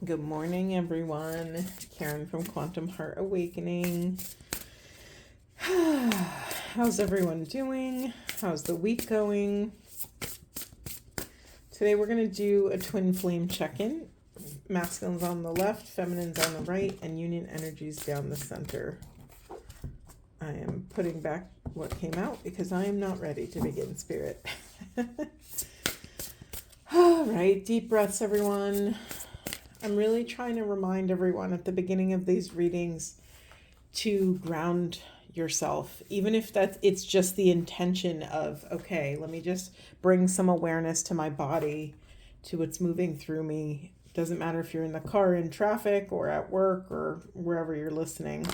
Good morning, everyone. Karen from Quantum Heart Awakening. How's everyone doing? How's the week going? Today we're going to do a twin flame check-in. Masculines on the left, feminines on the right, and union energies down the center. I am putting back what came out because I am not ready to begin, Spirit. All right, deep breaths, everyone. I'm really trying to remind everyone at the beginning of these readings to ground yourself, even if it's just the intention of, okay, let me just bring some awareness to my body, to what's moving through me. Doesn't matter if you're in the car, in traffic, or at work, or wherever you're listening.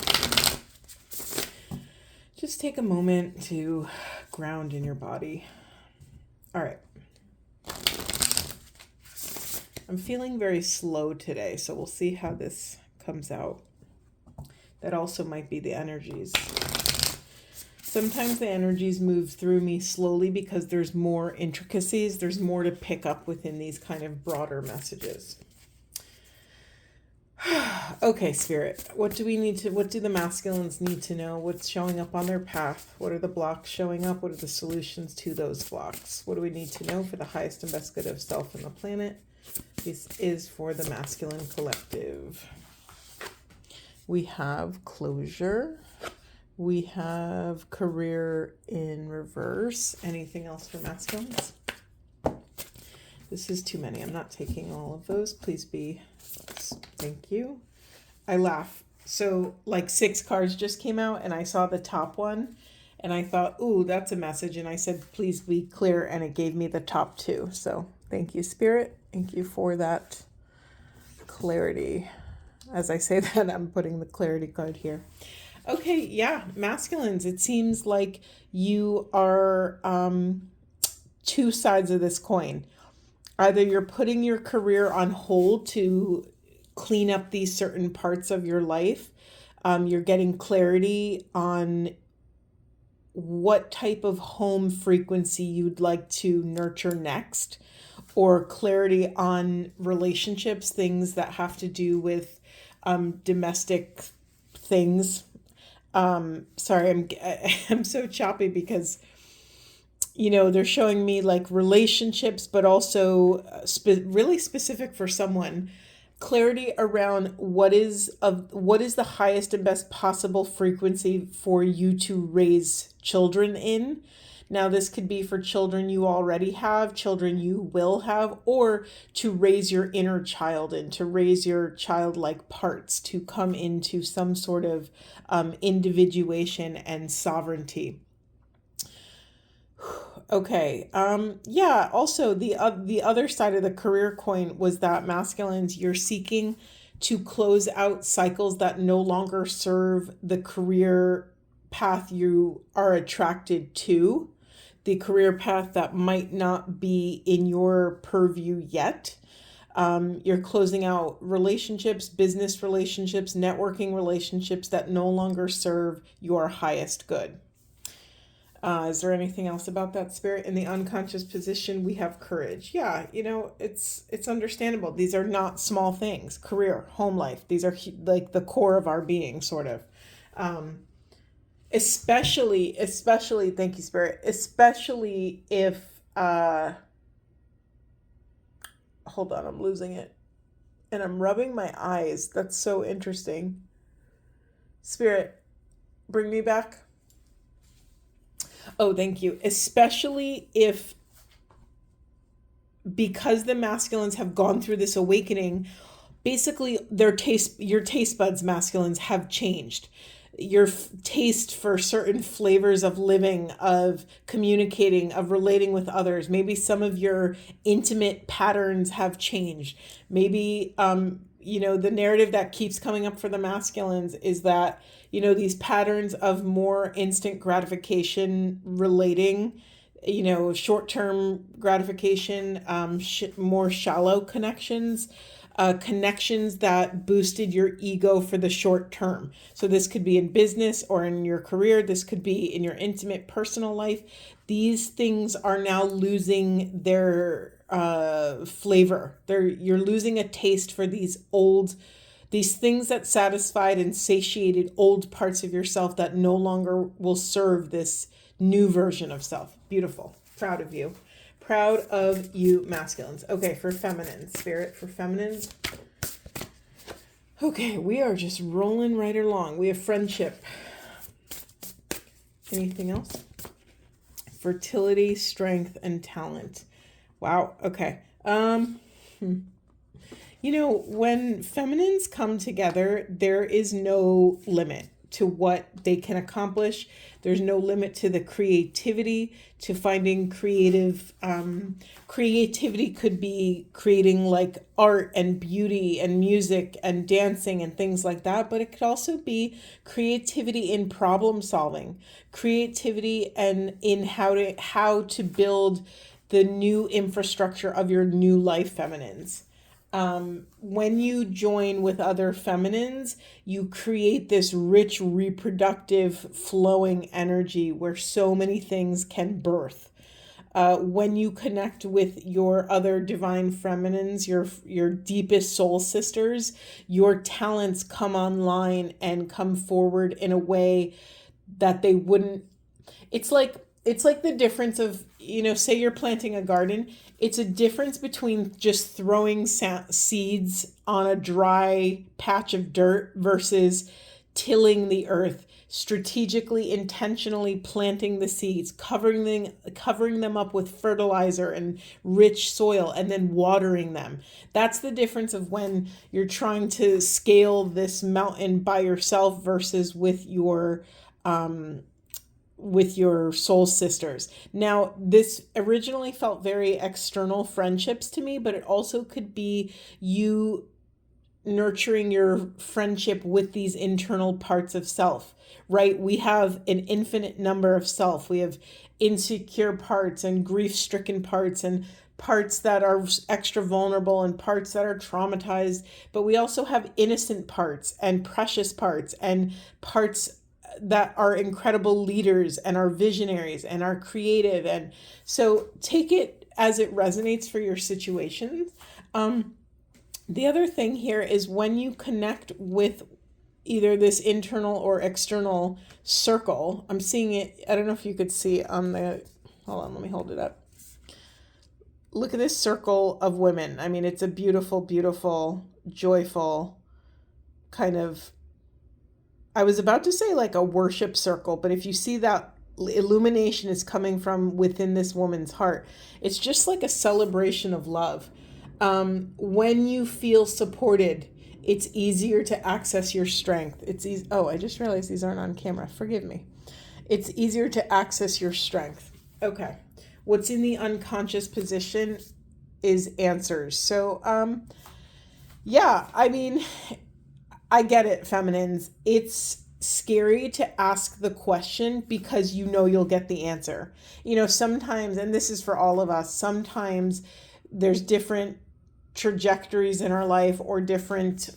Just take a moment to ground in your body. All right. I'm feeling very slow today, so we'll see how this comes out. That also might be the energies. Sometimes the energies move through me slowly because there's more intricacies, there's more to pick up within these kind of broader messages. Okay, Spirit, what do the masculines need to know? What's showing up on their path? What are the blocks showing up? What are the solutions to those blocks? What do we need to know for the highest and best good of self and the planet? This is for the masculine collective. We have closure. We have career in reverse. Anything else for masculines? This is too many. I'm not taking all of those. Please be. Thank you. I laugh. So like 6 cards just came out and I saw the top one and I thought, ooh, that's a message. And I said, please be clear. And it gave me the top 2. So thank you, Spirit. Thank you for that clarity. As I say that, I'm putting the clarity card here. Okay, yeah, masculines, it seems like you are 2 sides of this coin. Either you're putting your career on hold to clean up these certain parts of your life. You're getting clarity on what type of home frequency you'd like to nurture next, or clarity on relationships, things that have to do with domestic things. Sorry, I'm so choppy because, they're showing me like relationships, but also really specific for someone. Clarity around what is the highest and best possible frequency for you to raise children in. Now, this could be for children you already have, children you will have, or to raise your inner child in, to raise your childlike parts, to come into some sort of individuation and sovereignty. Okay. Yeah. Also, the other side of the career coin was that masculines, you're seeking to close out cycles that no longer serve the career path you are attracted to, the career path that might not be in your purview yet. You're closing out relationships, business relationships, networking relationships that no longer serve your highest good. Is there anything else about that, Spirit? In the unconscious position, we have courage. Yeah, it's understandable. These are not small things. Career, home life. These are like the core of our being, sort of. Especially, thank you, Spirit. Especially if, hold on, I'm losing it. And I'm rubbing my eyes. That's so interesting. Spirit, bring me back. Oh, thank you. Especially if, because the masculines have gone through this awakening, basically your taste buds, masculines, have changed. Your taste for certain flavors of living, of communicating, of relating with others. Maybe some of your intimate patterns have changed. Maybe, the narrative that keeps coming up for the masculines is that, these patterns of more instant gratification relating, short-term gratification, more shallow connections, connections that boosted your ego for the short term. So this could be in business or in your career. This could be in your intimate personal life. These things are now losing their flavor. You're losing a taste for these things that satisfied and satiated old parts of yourself that no longer will serve this new version of self. Beautiful. Proud of you. Proud of you, masculines. Okay, for feminine, spirit for feminines. Okay, we are just rolling right along. We have friendship. Anything else? Fertility, strength, and talent. Wow. Okay. When feminines come together, there is no limit to what they can accomplish. There's no limit to the creativity, to finding creative. Creativity could be creating like art and beauty and music and dancing and things like that, but it could also be creativity in problem solving, creativity and in how to build the new infrastructure of your new life, feminines. When you join with other feminines, you create this rich, reproductive, flowing energy where so many things can birth. When you connect with your other divine feminines, your deepest soul sisters, your talents come online and come forward in a way that they wouldn't. It's like the difference of, say you're planting a garden. It's a difference between just throwing seeds on a dry patch of dirt versus tilling the earth, strategically, intentionally planting the seeds, covering them up with fertilizer and rich soil, and then watering them. That's the difference of when you're trying to scale this mountain by yourself versus with your soul sisters. Now, this originally felt very external friendships to me, but it also could be you nurturing your friendship with these internal parts of self, right? We have an infinite number of self. We have insecure parts and grief-stricken parts and parts that are extra vulnerable and parts that are traumatized, but we also have innocent parts and precious parts and parts that are incredible leaders and are visionaries and are creative. And so take it as it resonates for your situations. The other thing here is when you connect with either this internal or external circle, I'm seeing it, I don't know if you could see on hold on, let me hold it up. Look at this circle of women. I mean, it's a beautiful, beautiful, joyful kind of, I was about to say like a worship circle, but if you see that illumination is coming from within this woman's heart, it's just like a celebration of love. When you feel supported, it's easier to access your strength. It's easy. Oh, I just realized these aren't on camera. Forgive me. It's easier to access your strength. Okay. What's in the unconscious position is answers. So, yeah, I mean, I get it, feminines. It's scary to ask the question because you'll get the answer. Sometimes, and this is for all of us, sometimes there's different trajectories in our life or different,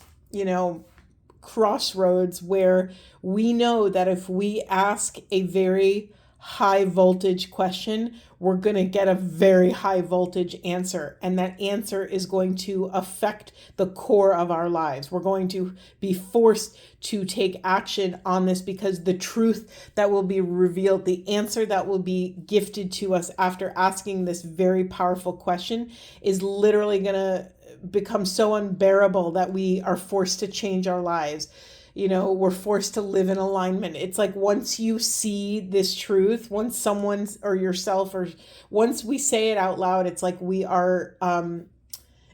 crossroads where we know that if we ask a very high voltage question, we're going to get a very high voltage answer. And that answer is going to affect the core of our lives. We're going to be forced to take action on this because the truth that will be revealed, the answer that will be gifted to us after asking this very powerful question is literally going to become so unbearable that we are forced to change our lives. We're forced to live in alignment. It's like once you see this truth, once someone's or yourself, or once we say it out loud, it's like we are,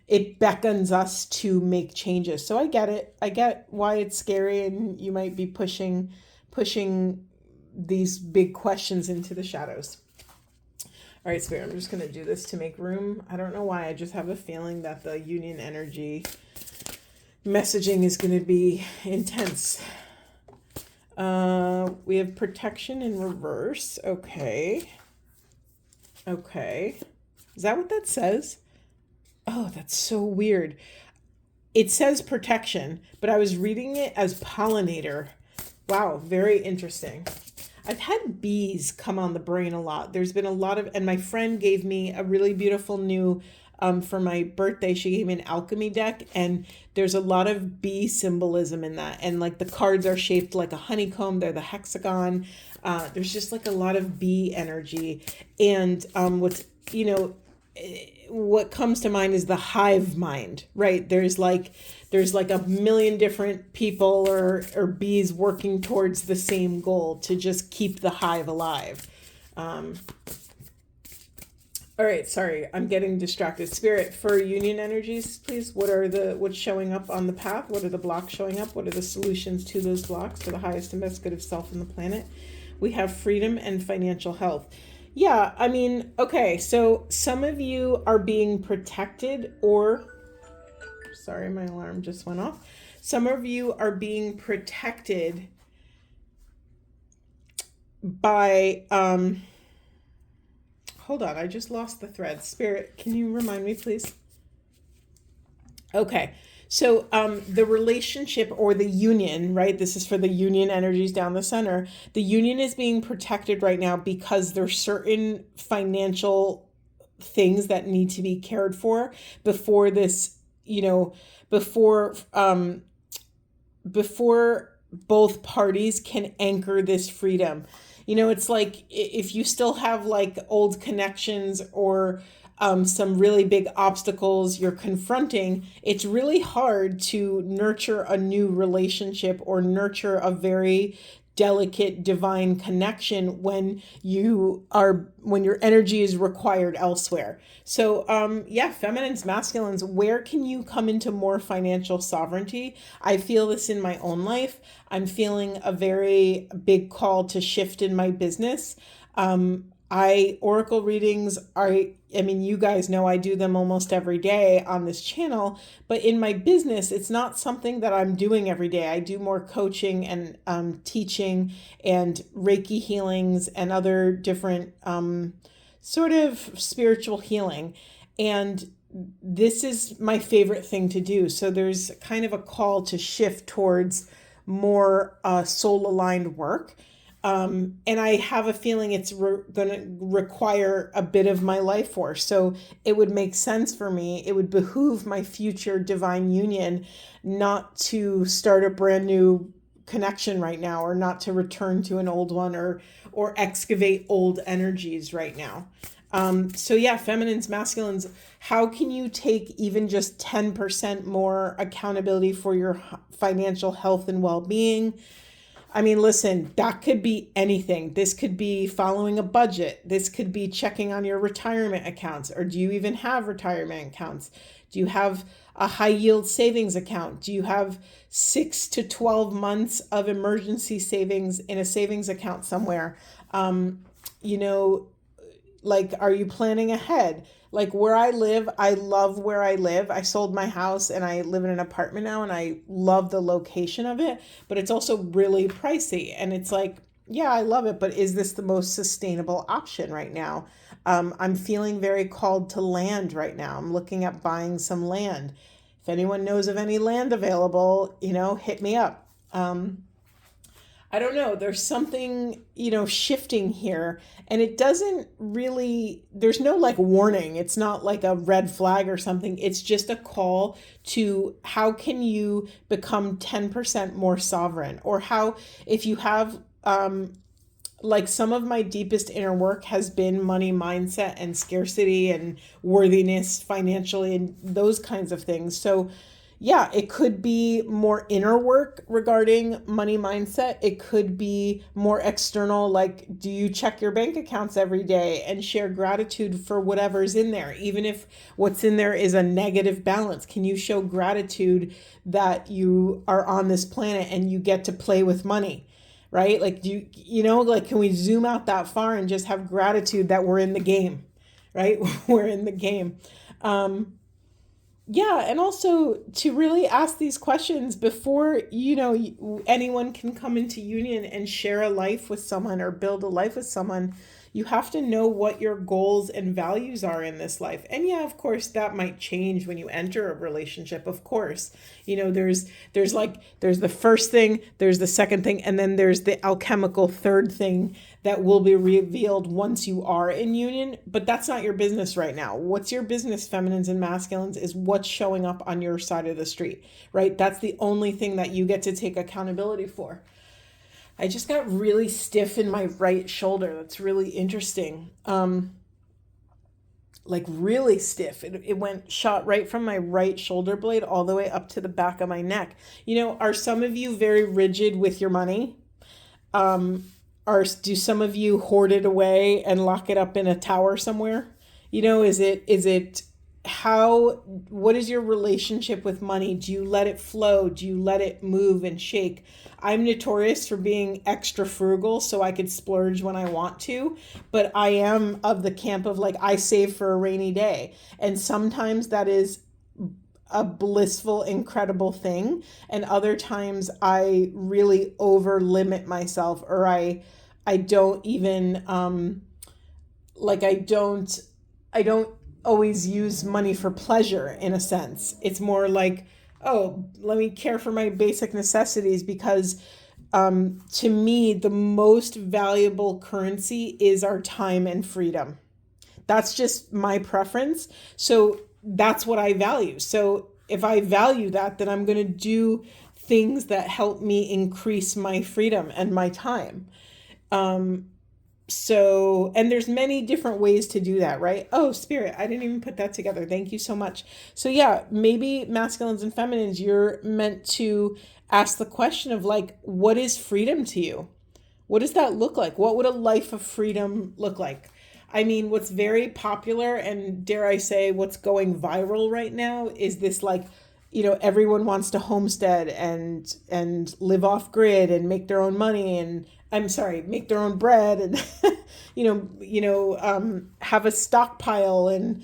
it beckons us to make changes. So I get it. I get why it's scary and you might be pushing these big questions into the shadows. All right, Spirit, I'm just going to do this to make room. I don't know why. I just have a feeling that the union energy messaging is going to be intense. We have protection in reverse. Okay. Is that what that says? Oh, that's so weird. It says protection, but I was reading it as pollinator. Wow, very interesting. I've had bees come on the brain a lot. There's been a lot of, and my friend gave me a really beautiful new for my birthday. She gave me an alchemy deck, and there's a lot of bee symbolism in that. And like the cards are shaped like a honeycomb. They're the hexagon. There's just like a lot of bee energy. And what comes to mind is the hive mind, right? There's like a million different people or bees working towards the same goal to just keep the hive alive. All right, sorry, I'm getting distracted. Spirit, for union energies, please, what's showing up on the path? What are the blocks showing up? What are the solutions to those blocks for the highest and best good of self and the planet? We have freedom and financial health. Yeah, I mean, okay, so some of you are being protected sorry, my alarm just went off. Some of you are being protected by, hold on, I just lost the thread. Spirit, can you remind me, please? Okay, so the relationship or the union, right? This is for the union energies down the center. The union is being protected right now because there's certain financial things that need to be cared for before this, before both parties can anchor this freedom. It's like if you still have like old connections or some really big obstacles you're confronting, it's really hard to nurture a new relationship or nurture a very delicate divine connection when your energy is required elsewhere. So feminines, masculines, where can you come into more financial sovereignty? I feel this in my own life. I'm feeling a very big call to shift in my business. Oracle readings you guys know I do them almost every day on this channel, but in my business, it's not something that I'm doing every day. I do more coaching and teaching and Reiki healings and other different sort of spiritual healing. And this is my favorite thing to do. So there's kind of a call to shift towards more soul-aligned work. And I have a feeling it's going to require a bit of my life force. So it would make sense for me. It would behoove my future divine union not to start a brand new connection right now, or not to return to an old one, or excavate old energies right now. Feminines, masculines, how can you take even just 10% more accountability for your financial health and well-being? I mean, listen, that could be anything. This could be following a budget. This could be checking on your retirement accounts. Or do you even have retirement accounts? Do you have a high yield savings account? Do you have 6 to 12 months of emergency savings in a savings account somewhere? Are you planning ahead? Like where I live, I love where I live. I sold my house and I live in an apartment now, and I love the location of it, but it's also really pricey. And it's like, yeah, I love it, but is this the most sustainable option right now? I'm feeling very called to land right now. I'm looking at buying some land. If anyone knows of any land available, hit me up. I don't know, there's something, shifting here, and it doesn't really, there's no like warning. It's not like a red flag or something. It's just a call to how can you become 10% more sovereign, or how, if you have, like some of my deepest inner work has been money mindset and scarcity and worthiness financially and those kinds of things. So yeah, it could be more inner work regarding money mindset. It could be more external, like do you check your bank accounts every day and share gratitude for whatever's in there? Even if what's in there is a negative balance, can you show gratitude that you are on this planet and you get to play with money, right? Like can we zoom out that far and just have gratitude that we're in the game, right? We're in the game. And also to really ask these questions before, anyone can come into union and share a life with someone or build a life with someone. You have to know what your goals and values are in this life. And yeah, of course, that might change when you enter a relationship. Of course, there's the first thing, there's the second thing, and then there's the alchemical third thing that will be revealed once you are in union. But that's not your business right now. What's your business, feminines and masculines, is what's showing up on your side of the street, right? That's the only thing that you get to take accountability for. I just got really stiff in my right shoulder. That's really interesting. Like really stiff. It shot right from my right shoulder blade all the way up to the back of my neck. Are some of you very rigid with your money? Do some of you hoard it away and lock it up in a tower somewhere? What is your relationship with money? Do you let it flow? Do you let it move and shake? I'm notorious for being extra frugal so I could splurge when I want to, but I am of the camp of I save for a rainy day. And sometimes that is a blissful, incredible thing. And other times I really over limit myself, or I don't even, I don't always use money for pleasure in a sense. It's more like, oh, let me care for my basic necessities, because to me, the most valuable currency is our time and freedom. That's just my preference. So that's what I value. So if I value that, then I'm going to do things that help me increase my freedom and my time. And there's many different ways to do that, right? Oh, Spirit, I didn't even put that together. Thank you so much. So yeah, maybe masculines and feminines, you're meant to ask the question of what is freedom to you? What does that look like? What would a life of freedom look like? I mean, what's very popular, and dare I say what's going viral right now, is this everyone wants to homestead and live off grid and make their own money, and make their own bread, and have a stockpile and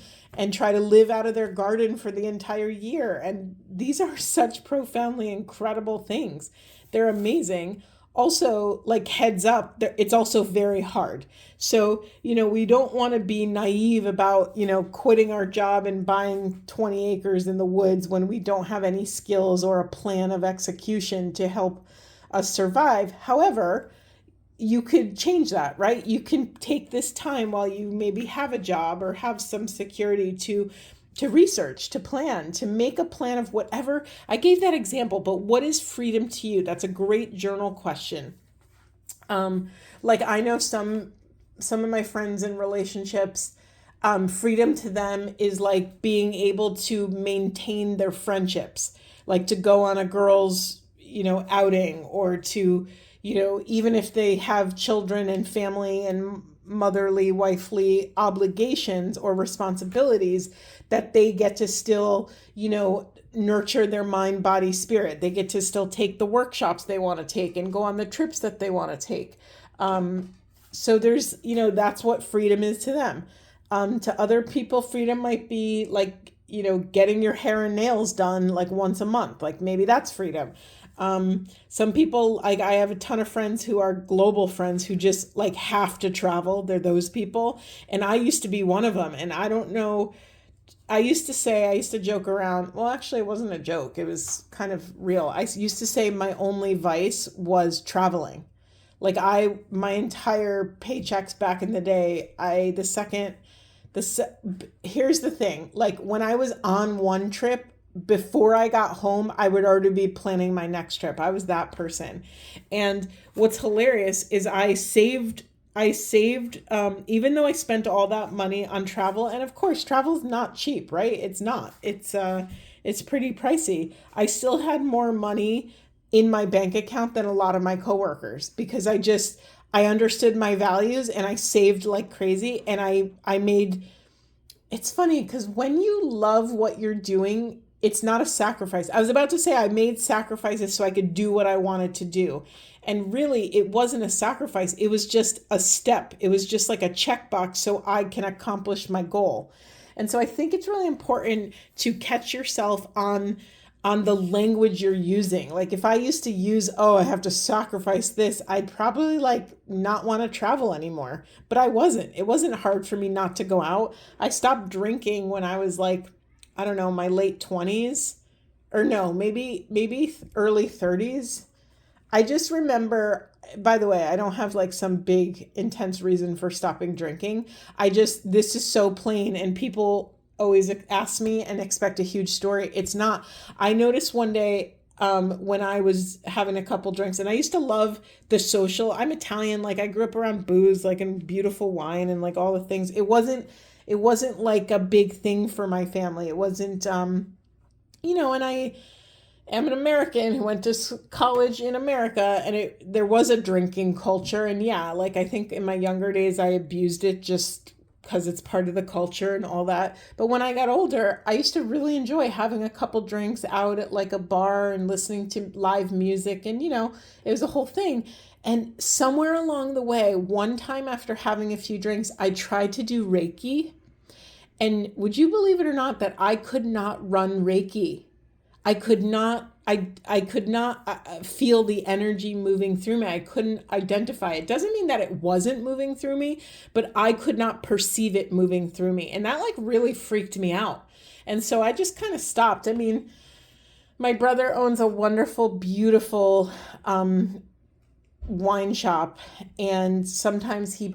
try to live out of their garden for the entire year. And these are such profoundly incredible things. They're amazing. Also, heads up, it's also very hard. So, we don't want to be naive about, quitting our job and buying 20 acres in the woods when we don't have any skills or a plan of execution to help us survive. However, you could change that, right? You can take this time while you maybe have a job or have some security to research, to plan, to make a plan of whatever. I gave that example, but what is freedom to you? That's a great journal question. I know some of my friends in relationships, freedom to them is being able to maintain their friendships, to go on a girl's, outing, or to, even if they have children and family and motherly, wifely obligations or responsibilities, that they get to still, nurture their mind, body, spirit. They get to still take the workshops they want to take and go on the trips that they want to take. So there's, that's what freedom is to them. To other people, freedom might be getting your hair and nails done once a month. Maybe that's freedom. Some people, I have a ton of friends who are global friends who just have to travel. They're those people. And I used to be one of them. And I don't know, I used to joke around. Well, actually it wasn't a joke. It was kind of real. I used to say my only vice was traveling. My entire paychecks back in the day, here's the thing, when I was on one trip, before I got home, I would already be planning my next trip. I was that person. And what's hilarious is I saved, even though I spent all that money on travel, and of course, travel's not cheap, right? It's not. It's pretty pricey. I still had more money in my bank account than a lot of my coworkers, because I understood my values and I saved like crazy. And I made, it's funny because when you love what you're doing, it's not a sacrifice. I was about to say I made sacrifices so I could do what I wanted to do. And really, it wasn't a sacrifice. It was just a step. It was just like a checkbox so I can accomplish my goal. And so I think it's really important to catch yourself on on the language you're using. Like if I used to use, oh, I have to sacrifice this, I'd probably like not want to travel anymore. But I wasn't. It wasn't hard for me not to go out. I stopped drinking when I was like, I don't know, my late 20s, or no, maybe early 30s. I just remember, by the way, I don't have like some big intense reason for stopping drinking. This is so plain, and people always ask me and expect a huge story. It's not. I noticed one day when I was having a couple drinks, and I used to love the social. I'm Italian, like I grew up around booze, like and beautiful wine and like all the things. It wasn't like a big thing for my family. It wasn't, and I am an American who went to college in America, and there was a drinking culture. And yeah, like I think in my younger days, I abused it just because it's part of the culture and all that. But when I got older, I used to really enjoy having a couple drinks out at like a bar and listening to live music. And, it was a whole thing. And somewhere along the way, one time after having a few drinks, I tried to do Reiki. And would you believe it or not that I could not run Reiki? I could not feel the energy moving through me. I couldn't identify it. Doesn't mean that it wasn't moving through me, but I could not perceive it moving through me. And that like really freaked me out. And so I just kind of stopped. I mean, my brother owns a wonderful, beautiful wine shop, and sometimes he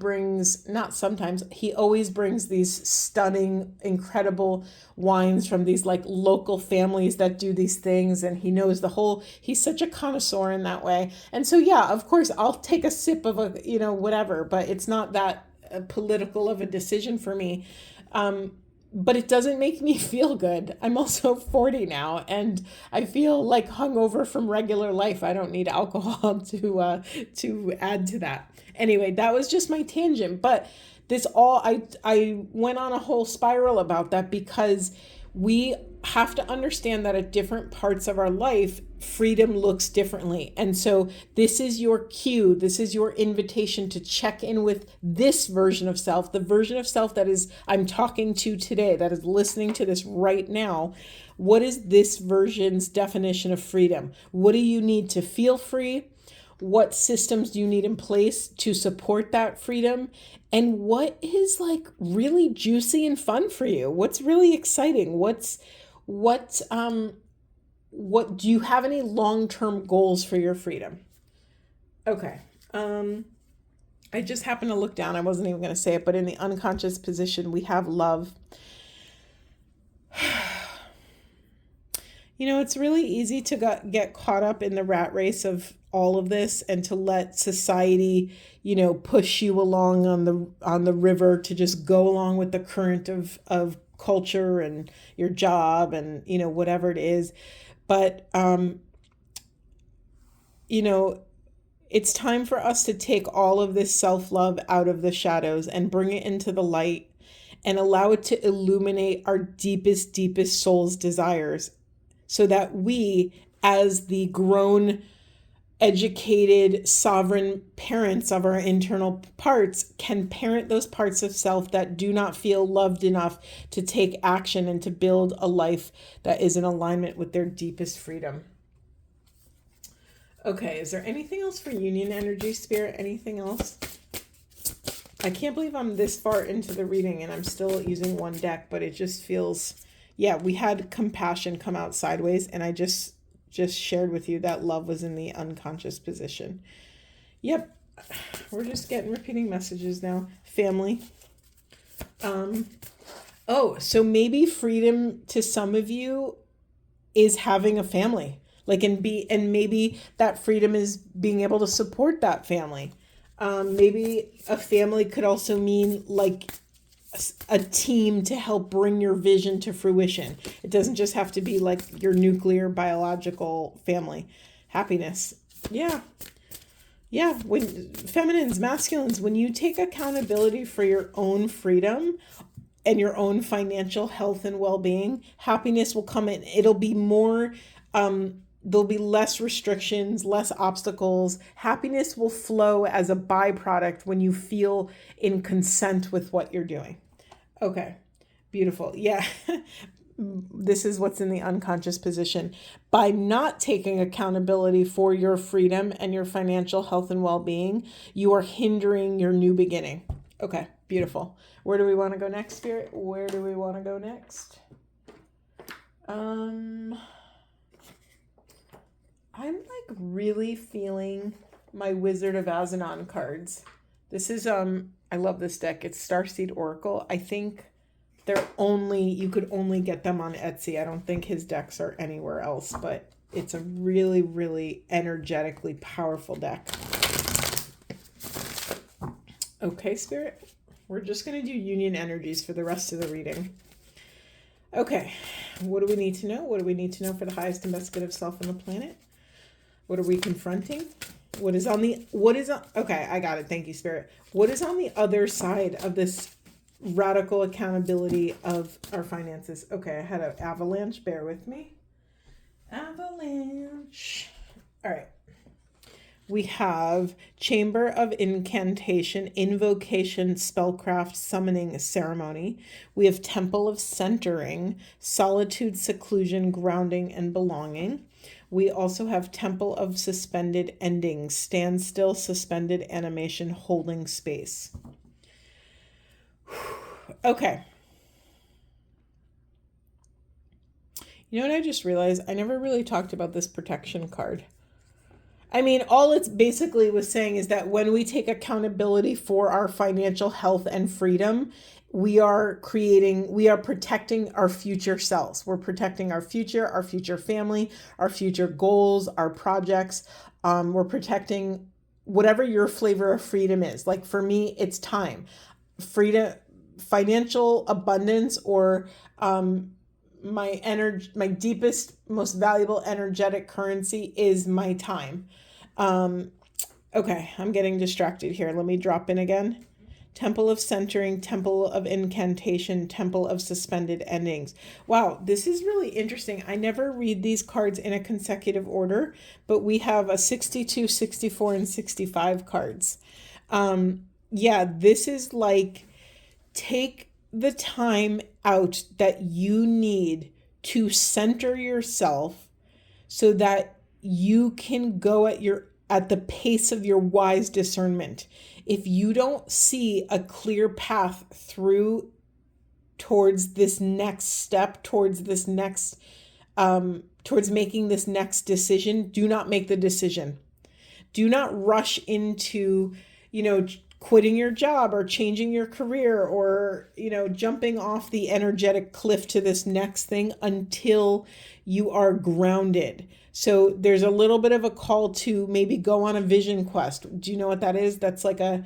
always brings these stunning, incredible wines from these like local families that do these things, and he's such a connoisseur in that way. And so yeah, of course I'll take a sip of whatever, but it's not that political of a decision for me. But it doesn't make me feel good. I'm also 40 now, and I feel like hungover from regular life. I don't need alcohol to add to that. Anyway, that was just my tangent. But I went on a whole spiral about that because we have to understand that at different parts of our life, freedom looks differently. And so this is your cue. This is your invitation to check in with this version of self, the version of self that is I'm talking to today, that is listening to this right now. What is this version's definition of freedom? What do you need to feel free? What systems do you need in place to support that freedom? And what is like really juicy and fun for you? What's really exciting? What do you have any long-term goals for your freedom? Okay. I just happened to look down. I wasn't even going to say it, but in the unconscious position, we have love. It's really easy to get caught up in the rat race of all of this and to let society, push you along on the river to just go along with the current of culture and your job and, whatever it is. But, it's time for us to take all of this self-love out of the shadows and bring it into the light and allow it to illuminate our deepest, deepest soul's desires, so that we, as the grown, educated, sovereign parents of our internal parts, can parent those parts of self that do not feel loved enough to take action and to build a life that is in alignment with their deepest freedom. Okay, is there anything else for union energy, Spirit? Anything else? I can't believe I'm this far into the reading and I'm still using one deck, but it just feels... Yeah, we had compassion come out sideways, and I just shared with you that love was in the unconscious position. Yep, we're just getting repeating messages now. Family. So maybe freedom to some of you is having a family. And maybe that freedom is being able to support that family. Maybe a family could also mean like a team to help bring your vision to fruition. It doesn't just have to be like your nuclear biological family. Happiness. Yeah. When feminines, masculines, when you take accountability for your own freedom and your own financial health and well-being, happiness will come in. It'll be more, there'll be less restrictions, less obstacles. Happiness will flow as a byproduct when you feel in consent with what you're doing. Okay, beautiful. Yeah. this is what's in the unconscious position. By not taking accountability for your freedom and your financial health and well-being, you are hindering your new beginning. Okay, beautiful. Where do we want to go next, Spirit? Where do we want to go next? I'm like really feeling my Wizard of Azanon cards. This is I love this deck. It's Starseed Oracle. I think you could only get them on Etsy. I don't think his decks are anywhere else, but it's a really, really energetically powerful deck. Okay, Spirit. We're just going to do union energies for the rest of the reading. Okay. What do we need to know? What do we need to know for the highest and best good of self on the planet? What are we confronting? Okay, I got it. Thank you, Spirit. What is on the other side of this radical accountability of our finances? Okay, I had an avalanche. Bear with me. Avalanche. All right. We have Chamber of Incantation, Invocation, Spellcraft, Summoning Ceremony. We have Temple of Centering, Solitude, Seclusion, Grounding, and Belonging. We also have Temple of Suspended Endings, Standstill, Suspended Animation, Holding Space. Okay. You know what I just realized? I never really talked about this protection card. I mean, all it's basically was saying is that when we take accountability for our financial health and freedom, we are protecting our future selves. We're protecting our future family, our future goals, our projects. We're protecting whatever your flavor of freedom is. Like for me, it's time, freedom, financial abundance, or my deepest, most valuable energetic currency is my time. Okay, I'm getting distracted here. Let me drop in again. Temple of Centering, Temple of Incantation, Temple of Suspended Endings. Wow, this is really interesting. I never read these cards in a consecutive order, but we have a 62, 64, and 65 cards. Yeah, this is like, take the time out that you need to center yourself so that you can go at the pace of your wise discernment. If you don't see a clear path through towards this next step, towards making this next decision, do not make the decision. Do not rush into, quitting your job or changing your career or, jumping off the energetic cliff to this next thing until you are grounded. So there's a little bit of a call to maybe go on a vision quest. Do you know what that is? That's like a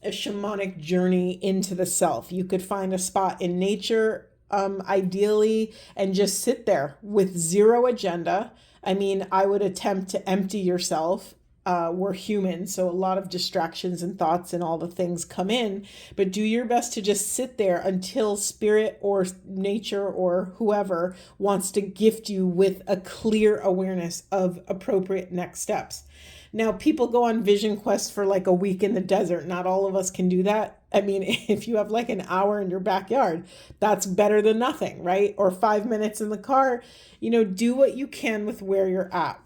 shamanic journey into the self. You could find a spot in nature, ideally, and just sit there with zero agenda. I mean, I would attempt to empty yourself. We're human, so a lot of distractions and thoughts and all the things come in, but do your best to just sit there until spirit or nature or whoever wants to gift you with a clear awareness of appropriate next steps. Now, people go on vision quests for like a week in the desert. Not all of us can do that. I mean, if you have like an hour in your backyard, that's better than nothing, right? Or 5 minutes in the car, do what you can with where you're at.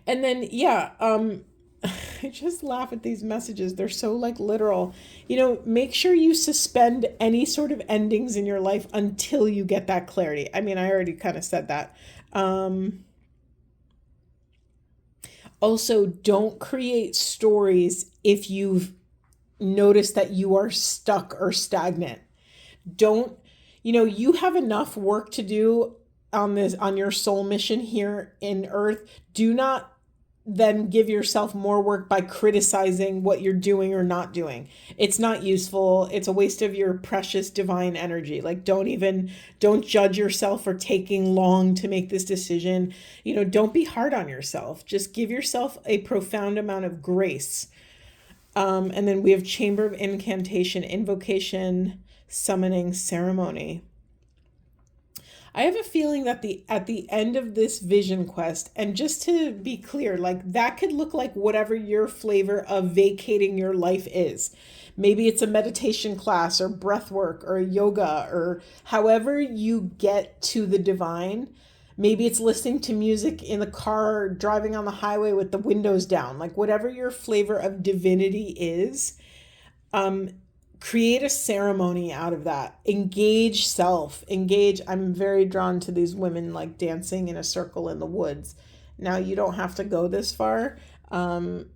And then, I just laugh at these messages. They're so like literal. Make sure you suspend any sort of endings in your life until you get that clarity. I mean, I already kind of said that. Also, don't create stories if you've noticed that you are stuck or stagnant. You have enough work to do on your soul mission here in Earth. Do not then give yourself more work by criticizing what you're doing or not doing. It's not useful. It's a waste of your precious divine energy. Like, don't judge yourself for taking long to make this decision. Don't be hard on yourself. Just give yourself a profound amount of grace. And then we have Chamber of Incantation, Invocation, Summoning Ceremony. I have a feeling that at the end of this vision quest, and just to be clear, like that could look like whatever your flavor of vacating your life is. Maybe it's a meditation class or breath work or yoga or however you get to the divine. Maybe it's listening to music in the car, driving on the highway with the windows down, like whatever your flavor of divinity is. Create a ceremony out of that. Engage self. Engage. I'm very drawn to these women like dancing in a circle in the woods. Now, you don't have to go this far, but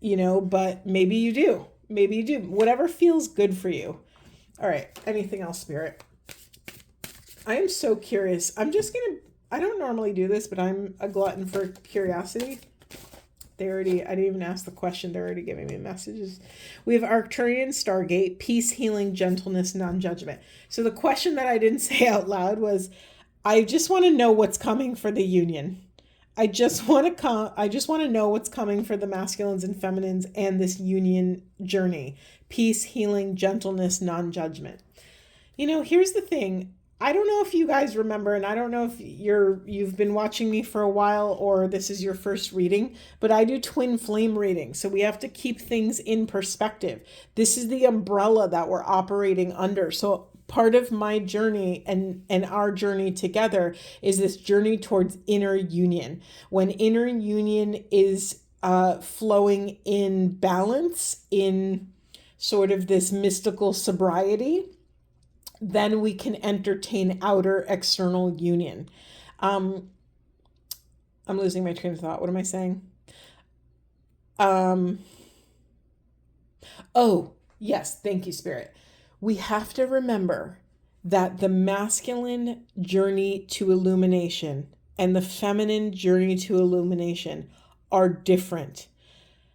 maybe you do. Maybe you do. Whatever feels good for you. All right. Anything else, Spirit? I am so curious. I don't normally do this, but I'm a glutton for curiosity. I didn't even ask the question. They're already giving me messages. We have Arcturian Stargate, peace, healing, gentleness, non-judgment. So the question that I didn't say out loud was, I just want to know what's coming for the union. I just want to know what's coming for the masculines and feminines and this union journey. Peace, healing, gentleness, non-judgment. Here's the thing. I don't know if you guys remember, and I don't know if you've been watching me for a while or this is your first reading, but I do twin flame readings. So we have to keep things in perspective. This is the umbrella that we're operating under. So part of my journey and our journey together is this journey towards inner union. When inner union is flowing in balance, in sort of this mystical sobriety, then we can entertain outer external union. I'm losing my train of thought. What am I saying? Oh, yes. Thank you, Spirit. We have to remember that the masculine journey to illumination and the feminine journey to illumination are different.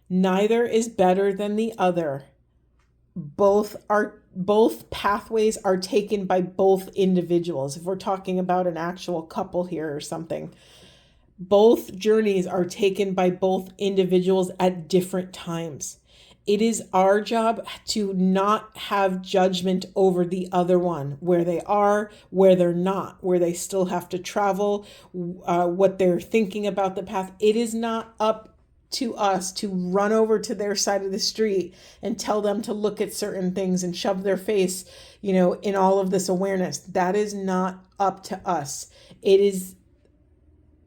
Neither is better than the other. Both pathways are taken by both individuals. If we're talking about an actual couple here or something, both journeys are taken by both individuals at different times. It is our job to not have judgment over the other one, where they are, where they're not, where they still have to travel, what they're thinking about the path. It is not up to us to run over to their side of the street and tell them to look at certain things and shove their face, in all of this awareness. That is not up to us.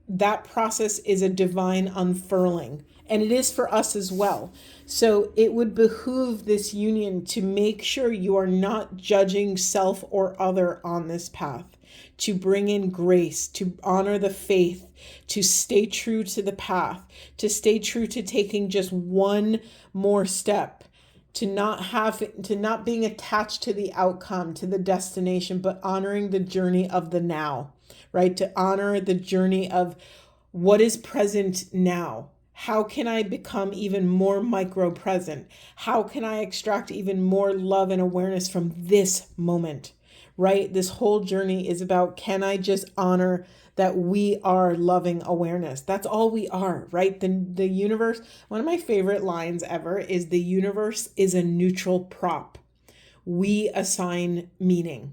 That process is a divine unfurling, and it is for us as well. So it would behoove this union to make sure you are not judging self or other on this path, to bring in grace, to honor the faith, to stay true to the path, to stay true to taking just one more step, to not being attached to the outcome, to the destination, but honoring the journey of the now, right? To honor the journey of what is present now. How can I become even more micro-present? How can I extract even more love and awareness from this moment, right? This whole journey is about, can I just honor that we are loving awareness? That's all we are, right? The universe, one of my favorite lines ever is, the universe is a neutral prop. We assign meaning.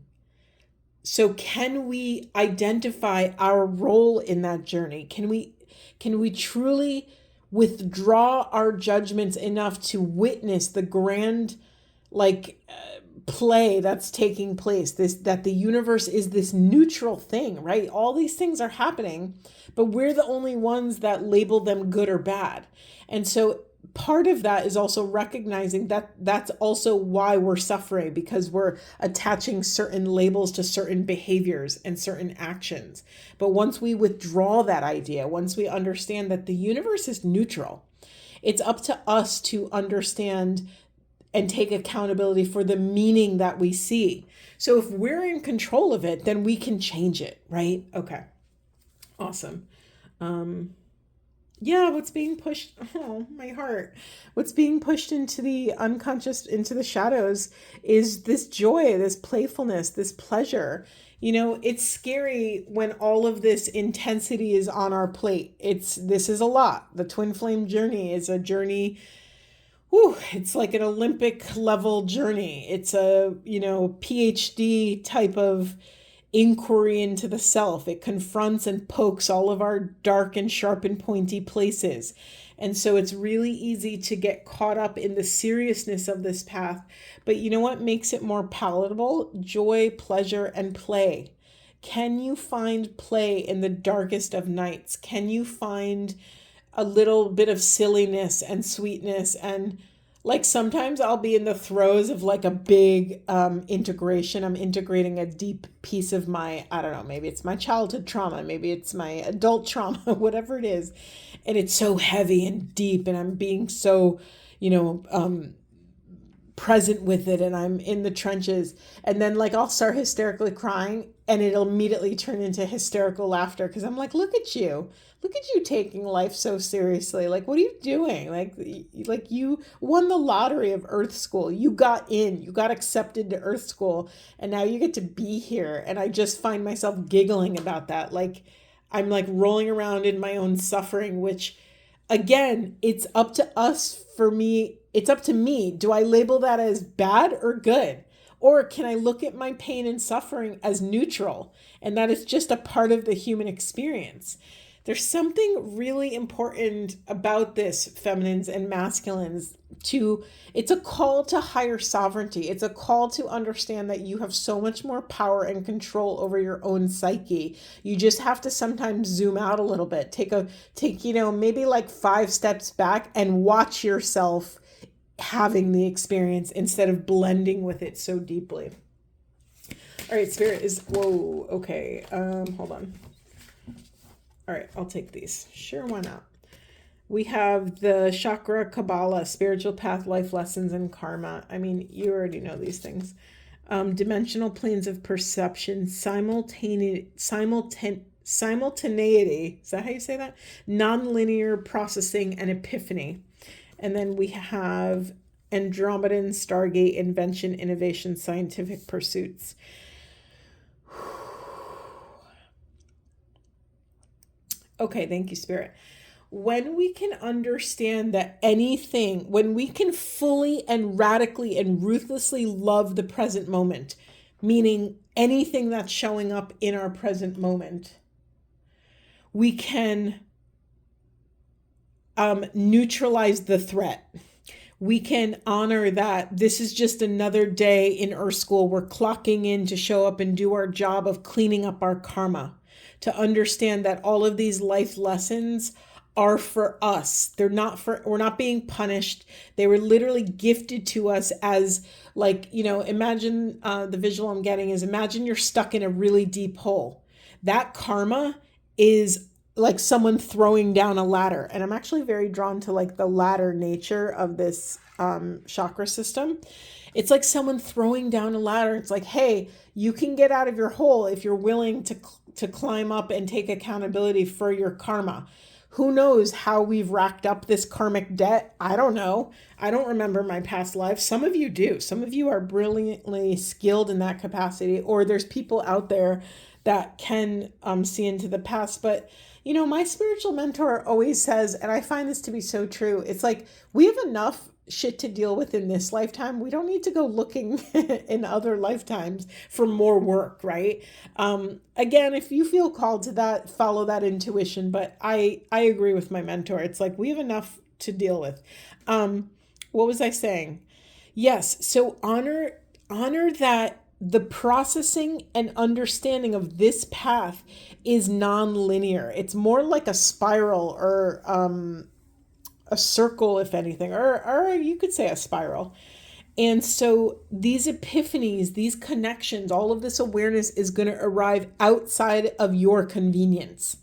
So can we identify our role in that journey? Can we truly withdraw our judgments enough to witness the grand play that's taking place, that the universe is this neutral thing, right? All these things are happening, but we're the only ones that label them good or bad. And so part of that is also recognizing that that's also why we're suffering, because we're attaching certain labels to certain behaviors and certain actions. But once we withdraw that idea, once we understand that the universe is neutral, it's up to us to understand and take accountability for the meaning that we see. So if we're in control of it, then we can change it, right? Okay. Awesome. What's being pushed, my heart. What's being pushed into the unconscious, into the shadows, is this joy, this playfulness, this pleasure. It's scary when all of this intensity is on our plate. This is a lot. The twin flame journey is a journey. It's like an Olympic level journey. It's a, PhD type of inquiry into the self. It confronts and pokes all of our dark and sharp and pointy places. And so it's really easy to get caught up in the seriousness of this path. But you know what makes it more palatable? Joy, pleasure, and play. Can you find play in the darkest of nights? Can you find a little bit of silliness and sweetness? And like sometimes I'll be in the throes of like a big integration. I'm integrating a deep piece of my, I don't know, maybe it's my childhood trauma, maybe it's my adult trauma, whatever it is. And it's so heavy and deep, and I'm being so, present with it, and I'm in the trenches. And then like I'll start hysterically crying, and it'll immediately turn into hysterical laughter because I'm like, look at you taking life so seriously. Like, what are you doing? Like you won the lottery of Earth School. You got accepted to Earth School, and now you get to be here. And I just find myself giggling about that. Like I'm like rolling around in my own suffering, which again, it's up to us. For me, it's up to me. Do I label that as bad or good? Or can I look at my pain and suffering as neutral, and that it's just a part of the human experience? There's something really important about this, feminines and masculines. It's a call to higher sovereignty. It's a call to understand that you have so much more power and control over your own psyche. You just have to sometimes zoom out a little bit. Take maybe like 5 steps back and watch yourself having the experience instead of blending with it so deeply. All right, Spirit is, whoa, okay. Hold on. All right, I'll take these. Sure, why not? We have the Chakra Kabbalah, Spiritual Path, Life Lessons, and Karma. I mean, you already know these things. Dimensional planes of perception, simultaneity, is that how you say that? Nonlinear processing and epiphany. And then we have Andromedan, Stargate, Invention, Innovation, Scientific Pursuits. Okay, thank you, Spirit. When we can understand that when we can fully and radically and ruthlessly love the present moment, meaning anything that's showing up in our present moment, we can neutralize the threat. We can honor that this is just another day in Earth School. We're clocking in to show up and do our job of cleaning up our karma. To understand that all of these life lessons are for us. We're not being punished. They were literally gifted to us as imagine the visual I'm getting is, imagine you're stuck in a really deep hole. That karma is like someone throwing down a ladder. And I'm actually very drawn to like the ladder nature of this chakra system. It's like someone throwing down a ladder. It's like, hey, you can get out of your hole if you're willing to climb up and take accountability for your karma. Who knows how we've racked up this karmic debt? I don't know. I don't remember my past life. Some of you do. Some of you are brilliantly skilled in that capacity, or there's people out there that can see into the past. But, my spiritual mentor always says, and I find this to be so true, it's like we have enough shit to deal with in this lifetime. We don't need to go looking in other lifetimes for more work, right? Again, if you feel called to that, follow that intuition. But I agree with my mentor. It's like we have enough to deal with. What was I saying? Yes. So honor that the processing and understanding of this path is non-linear. It's more like a spiral or a circle, if anything, or you could say a spiral. And so these epiphanies, these connections, all of this awareness is going to arrive outside of your convenience.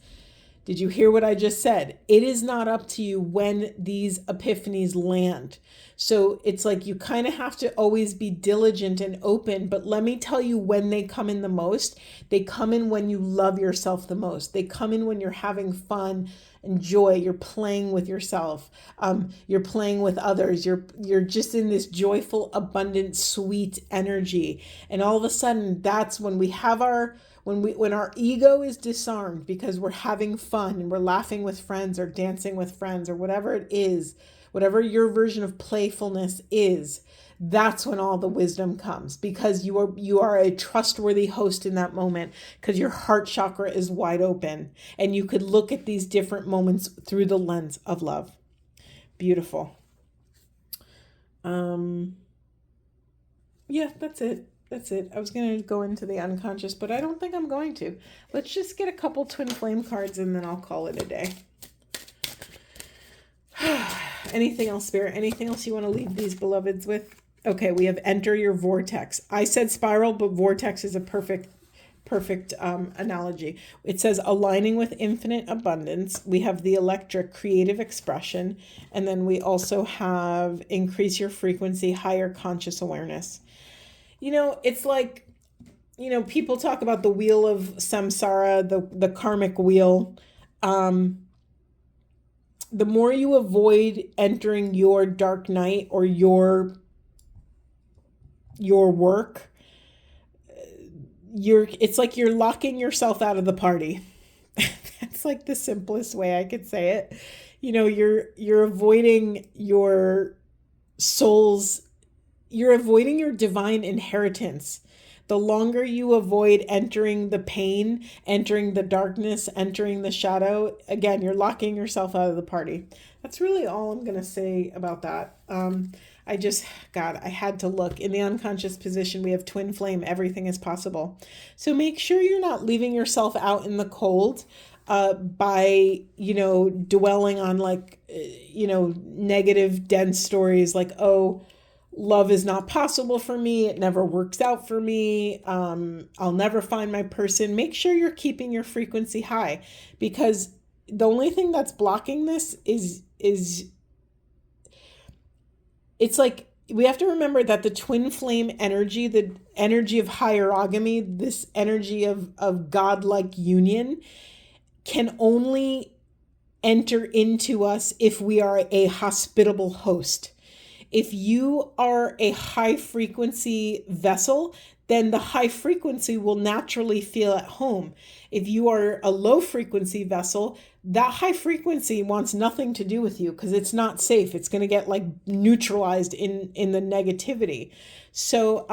Did you hear what I just said? It is not up to you when these epiphanies land. So it's like you kind of have to always be diligent and open. But let me tell you when they come in the most. They come in when you love yourself the most. They come in when you're having fun and joy. You're playing with yourself. You're playing with others. You're just in this joyful, abundant, sweet energy. And all of a sudden, that's when we have when our ego is disarmed because we're having fun and we're laughing with friends or dancing with friends or whatever it is. whatever your version of playfulness is, that's when all the wisdom comes, because you are a trustworthy host in that moment, because your heart chakra is wide open and you could look at these different moments through the lens of love. Beautiful. Yeah, that's it. That's it. I was going to go into the unconscious, but I don't think I'm going to. Let's just get a couple twin flame cards and then I'll call it a day. Anything else, Spirit? Anything else you want to leave these beloveds with? Okay, we have enter your vortex. I said spiral, but vortex is a perfect analogy. It says aligning with infinite abundance. We have the electric, creative expression. And then we also have increase your frequency, higher conscious awareness. You know, it's like, you know, people talk about the wheel of samsara, the karmic wheel. The more you avoid entering your dark night or your work, it's like you're locking yourself out of the party. That's like the simplest way I could say it. You know, you're avoiding your soul's, you're avoiding your divine inheritance. The longer you avoid entering the pain, entering the darkness, entering the shadow, again, you're locking yourself out of the party. That's really all I'm going to say about that. I had to look. In the unconscious position, we have twin flame. Everything is possible. So make sure you're not leaving yourself out in the cold by, you know, dwelling on like, you know, negative, dense stories like, oh, love is not possible for me. It never works out for me. I'll never find my person. Make sure you're keeping your frequency high, because the only thing that's blocking this is it's like, we have to remember that the twin flame energy, the energy of hierogamy, this energy of godlike union, can only enter into us if we are a hospitable host. If you are a high frequency vessel, then the high frequency will naturally feel at home. If you are a low frequency vessel, that high frequency wants nothing to do with you because it's not safe. It's going to get like neutralized in the negativity. So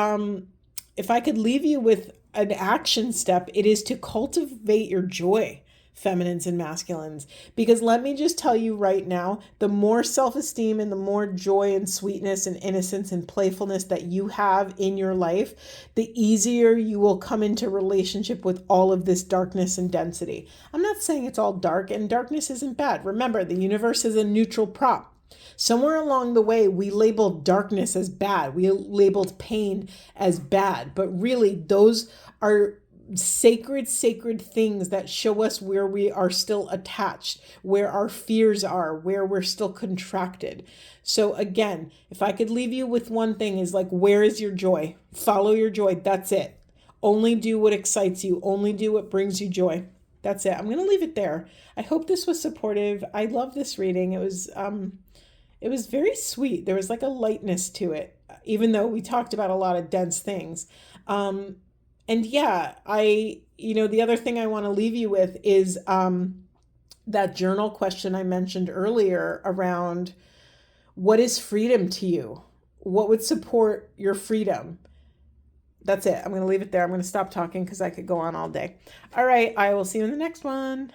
if I could leave you with an action step, it is to cultivate your joy, feminines and masculines. Because let me just tell you right now, the more self-esteem and the more joy and sweetness and innocence and playfulness that you have in your life, the easier you will come into relationship with all of this darkness and density. I'm not saying it's all dark, and darkness isn't bad. Remember, the universe is a neutral prop. Somewhere along the way, we labeled darkness as bad. We labeled pain as bad. But really, those are sacred things that show us where we are still attached, where our fears are, where we're still contracted. So again, if I could leave you with one thing, is like, where is your joy? Follow your joy. That's it. Only do what excites you. Only do what brings you joy. That's it. I'm going to leave it there. I hope this was supportive. I love this reading. It was very sweet. There was like a lightness to it, even though we talked about a lot of dense things. And yeah, the other thing I want to leave you with is that journal question I mentioned earlier around, what is freedom to you? What would support your freedom? That's it. I'm going to leave it there. I'm going to stop talking because I could go on all day. All right. I will see you in the next one.